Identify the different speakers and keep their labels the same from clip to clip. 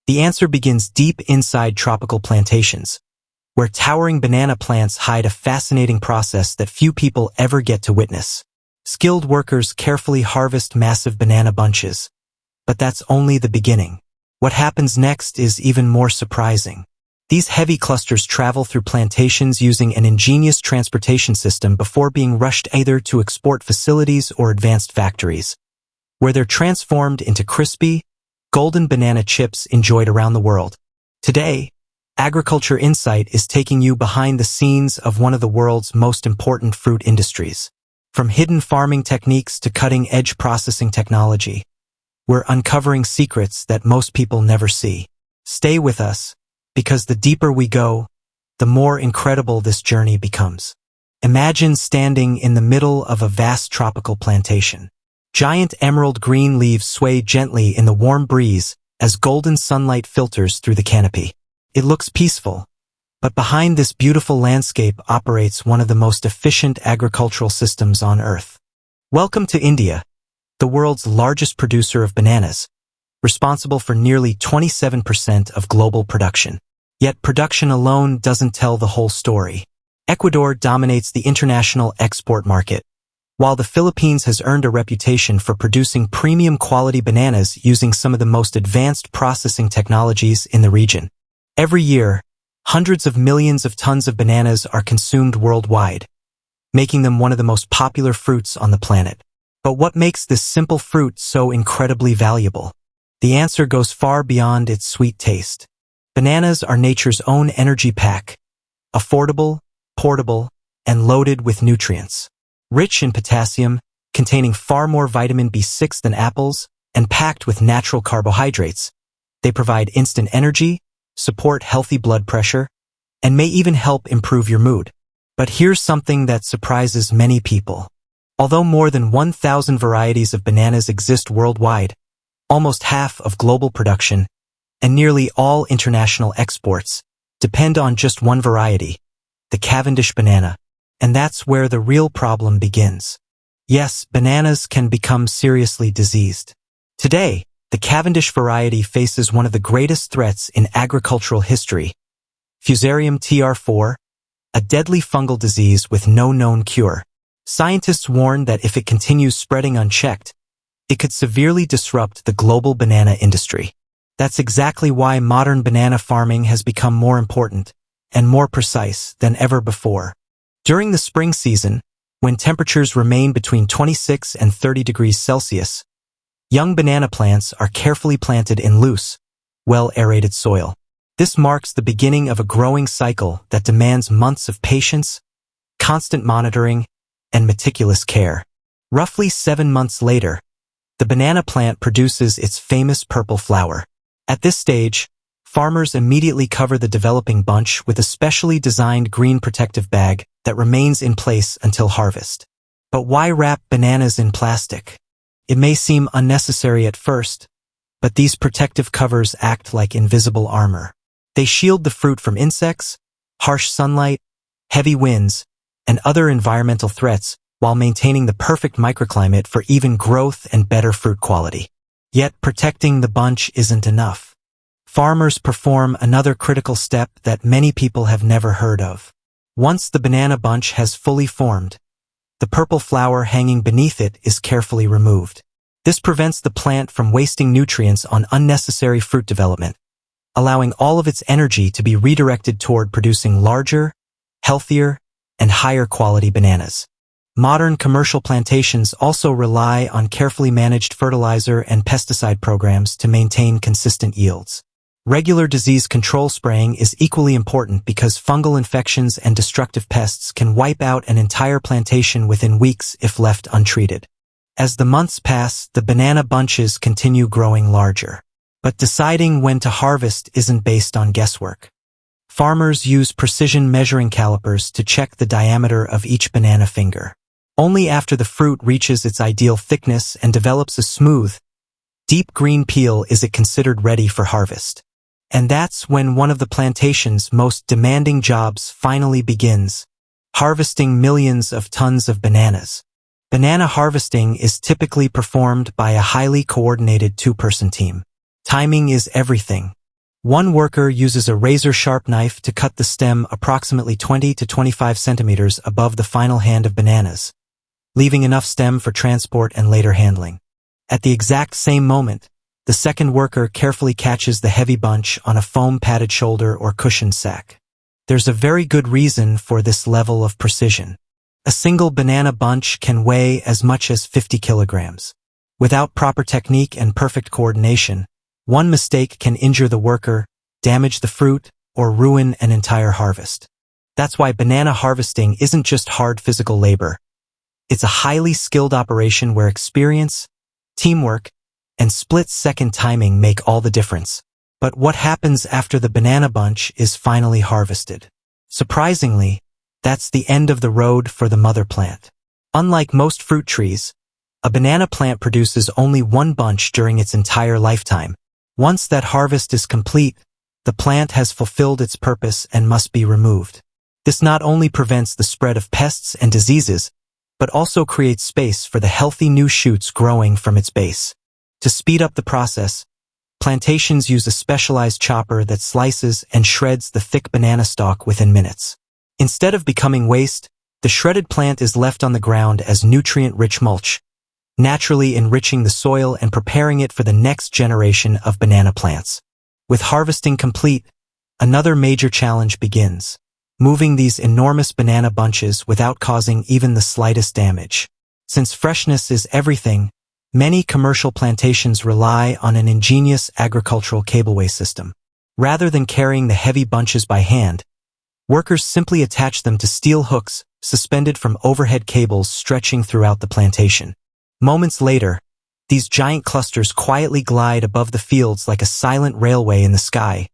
Speaker 1: The answer begins deep inside tropical plantations, where towering banana plants hide a fascinating process that few people ever get to witness. Skilled workers carefully harvest massive banana bunches. But that's only the beginning. What happens next is even more surprising. These heavy clusters travel through plantations using an ingenious transportation system before being rushed either to export facilities or advanced factories, where they're transformed into crispy, golden banana chips enjoyed around the world. Today, Agriculture Insight is taking you behind the scenes of one of the world's most important fruit industries. From hidden farming techniques to cutting-edge processing technology, we're uncovering secrets that most people never see. Stay with us, because the deeper we go, the more incredible this journey becomes. Imagine standing in the middle of a vast tropical plantation. Giant emerald green leaves sway gently in the warm breeze as golden sunlight filters through the canopy. It looks peaceful, but behind this beautiful landscape operates one of the most efficient agricultural systems on Earth. Welcome to India, the world's largest producer of bananas, responsible for nearly 27% of global production. Yet production alone doesn't tell the whole story. Ecuador dominates the international export market, while the Philippines has earned a reputation for producing premium quality bananas using some of the most advanced processing technologies in the region. Every year, hundreds of millions of tons of bananas are consumed worldwide, making them one of the most popular fruits on the planet. But what makes this simple fruit so incredibly valuable? The answer goes far beyond its sweet taste. Bananas are nature's own energy pack, affordable, portable, and loaded with nutrients. Rich in potassium, containing far more vitamin B6 than apples, and packed with natural carbohydrates, they provide instant energy, support healthy blood pressure, and may even help improve your mood. But here's something that surprises many people. Although more than 1,000 varieties of bananas exist worldwide, almost half of global production, and nearly all international exports, depend on just one variety, the Cavendish banana. And that's where the real problem begins. Yes, bananas can become seriously diseased. Today, the Cavendish variety faces one of the greatest threats in agricultural history, Fusarium TR4, a deadly fungal disease with no known cure. Scientists warn that if it continues spreading unchecked, it could severely disrupt the global banana industry. That's exactly why modern banana farming has become more important and more precise than ever before. During the spring season, when temperatures remain between 26 and 30 degrees Celsius, young banana plants are carefully planted in loose, well-aerated soil. This marks the beginning of a growing cycle that demands months of patience, constant monitoring, and meticulous care. Roughly 7 months later, the banana plant produces its famous purple flower. At this stage, farmers immediately cover the developing bunch with a specially designed green protective bag that remains in place until harvest. But why wrap bananas in plastic? It may seem unnecessary at first, but these protective covers act like invisible armor. They shield the fruit from insects, harsh sunlight, heavy winds, and other environmental threats while maintaining the perfect microclimate for even growth and better fruit quality. Yet protecting the bunch isn't enough. Farmers perform another critical step that many people have never heard of. Once the banana bunch has fully formed, the purple flower hanging beneath it is carefully removed. This prevents the plant from wasting nutrients on unnecessary fruit development, allowing all of its energy to be redirected toward producing larger, healthier, and higher quality bananas. Modern commercial plantations also rely on carefully managed fertilizer and pesticide programs to maintain consistent yields. Regular disease control spraying is equally important because fungal infections and destructive pests can wipe out an entire plantation within weeks if left untreated. As the months pass, the banana bunches continue growing larger. But deciding when to harvest isn't based on guesswork. Farmers use precision measuring calipers to check the diameter of each banana finger. Only after the fruit reaches its ideal thickness and develops a smooth, deep green peel is it considered ready for harvest. And that's when one of the plantation's most demanding jobs finally begins, harvesting millions of tons of bananas. Banana harvesting is typically performed by a highly coordinated two-person team. Timing is everything. One worker uses a razor-sharp knife to cut the stem approximately 20 to 25 centimeters above the final hand of bananas, leaving enough stem for transport and later handling. At the exact same moment, the second worker carefully catches the heavy bunch on a foam-padded shoulder or cushioned sack. There's a very good reason for this level of precision. A single banana bunch can weigh as much as 50 kilograms. Without proper technique and perfect coordination, one mistake can injure the worker, damage the fruit, or ruin an entire harvest. That's why banana harvesting isn't just hard physical labor. It's a highly skilled operation where experience, teamwork, and split-second timing make all the difference. But what happens after the banana bunch is finally harvested? Surprisingly, that's the end of the road for the mother plant. Unlike most fruit trees, a banana plant produces only one bunch during its entire lifetime. Once that harvest is complete, the plant has fulfilled its purpose and must be removed. This not only prevents the spread of pests and diseases, but also creates space for the healthy new shoots growing from its base. To speed up the process, plantations use a specialized chopper that slices and shreds the thick banana stalk within minutes. Instead of becoming waste, the shredded plant is left on the ground as nutrient-rich mulch, naturally enriching the soil and preparing it for the next generation of banana plants. With harvesting complete, another major challenge begins: moving these enormous banana bunches without causing even the slightest damage. Since freshness is everything, many commercial plantations rely on an ingenious agricultural cableway system. Rather than carrying the heavy bunches by hand, workers simply attach them to steel hooks suspended from overhead cables stretching throughout the plantation. Moments later, these giant clusters quietly glide above the fields like a silent railway in the sky,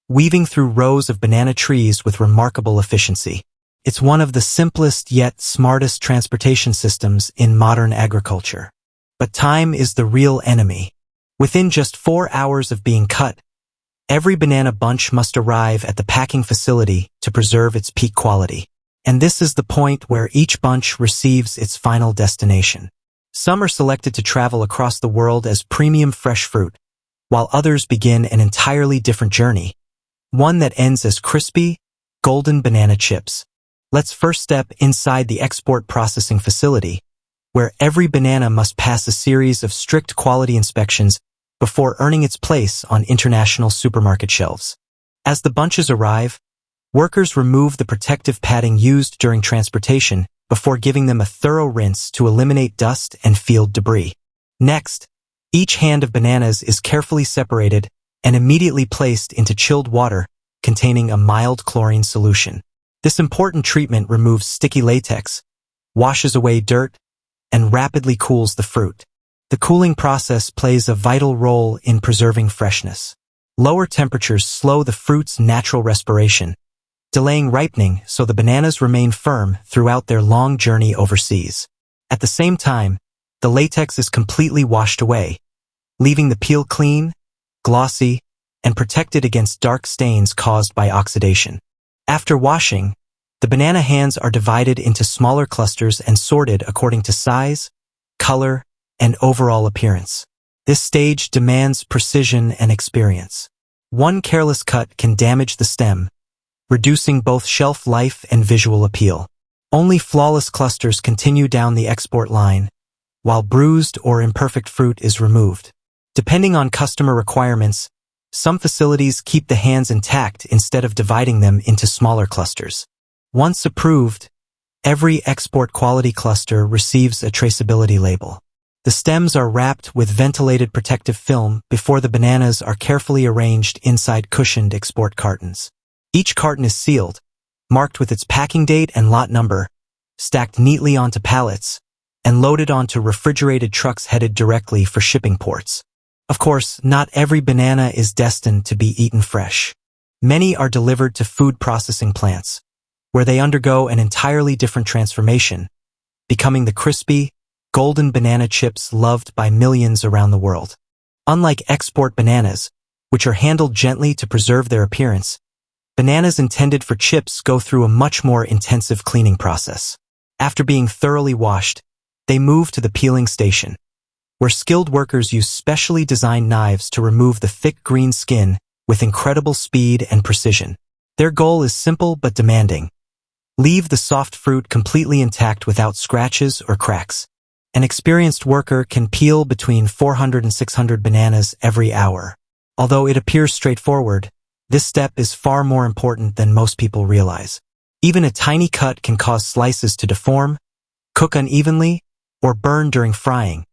Speaker 1: weaving through rows of banana trees with remarkable efficiency. It's one of the simplest yet smartest transportation systems in modern agriculture. But time is the real enemy. Within just 4 hours of being cut, every banana bunch must arrive at the packing facility to preserve its peak quality. And this is the point where each bunch receives its final destination. Some are selected to travel across the world as premium fresh fruit, while others begin an entirely different journey, one that ends as crispy, golden banana chips. Let's first step inside the export processing facility, where every banana must pass a series of strict quality inspections before earning its place on international supermarket shelves. As the bunches arrive, workers remove the protective padding used during transportation before giving them a thorough rinse to eliminate dust and field debris. Next, each hand of bananas is carefully separated and immediately placed into chilled water containing a mild chlorine solution. This important treatment removes sticky latex, washes away dirt, and rapidly cools the fruit. The cooling process plays a vital role in preserving freshness. Lower temperatures slow the fruit's natural respiration, delaying ripening so the bananas remain firm throughout their long journey overseas. At the same time, the latex is completely washed away, leaving the peel clean, glossy, and protected against dark stains caused by oxidation. After washing, the banana hands are divided into smaller clusters and sorted according to size, color, and overall appearance. This stage demands precision and experience. One careless cut can damage the stem, reducing both shelf life and visual appeal. Only flawless clusters continue down the export line, while bruised or imperfect fruit is removed. Depending on customer requirements, some facilities keep the hands intact instead of dividing them into smaller clusters. Once approved, every export quality cluster receives a traceability label. The stems are wrapped with ventilated protective film before the bananas are carefully arranged inside cushioned export cartons. Each carton is sealed, marked with its packing date and lot number, stacked neatly onto pallets, and loaded onto refrigerated trucks headed directly for shipping ports. Of course, not every banana is destined to be eaten fresh. Many are delivered to food processing plants, where they undergo an entirely different transformation, becoming the crispy, golden banana chips loved by millions around the world. Unlike export bananas, which are handled gently to preserve their appearance, bananas intended for chips go through a much more intensive cleaning process. After being thoroughly washed, they move to the peeling station, where skilled workers use specially designed knives to remove the thick green skin with incredible speed and precision. Their goal is simple but demanding. Leave the soft fruit completely intact without scratches or cracks. An experienced worker can peel between 400 and 600 bananas every hour. Although it appears straightforward, this step is far more important than most people realize. Even a tiny cut can cause slices to deform, cook unevenly, or burn during frying,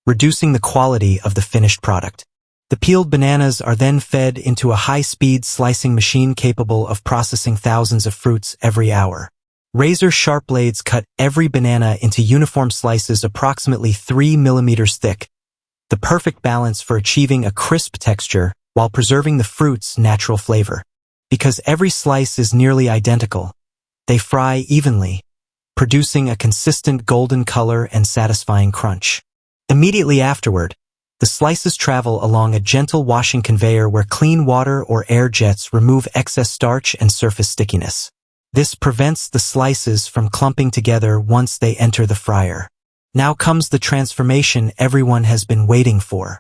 Speaker 1: reducing the quality of the finished product. The peeled bananas are then fed into a high-speed slicing machine capable of processing thousands of fruits every hour. Razor-sharp blades cut every banana into uniform slices approximately 3 millimeters thick, the perfect balance for achieving a crisp texture while preserving the fruit's natural flavor. Because every slice is nearly identical, they fry evenly, producing a consistent golden color and satisfying crunch. Immediately afterward, the slices travel along a gentle washing conveyor where clean water or air jets remove excess starch and surface stickiness. This prevents the slices from clumping together once they enter the fryer. Now comes the transformation everyone has been waiting for.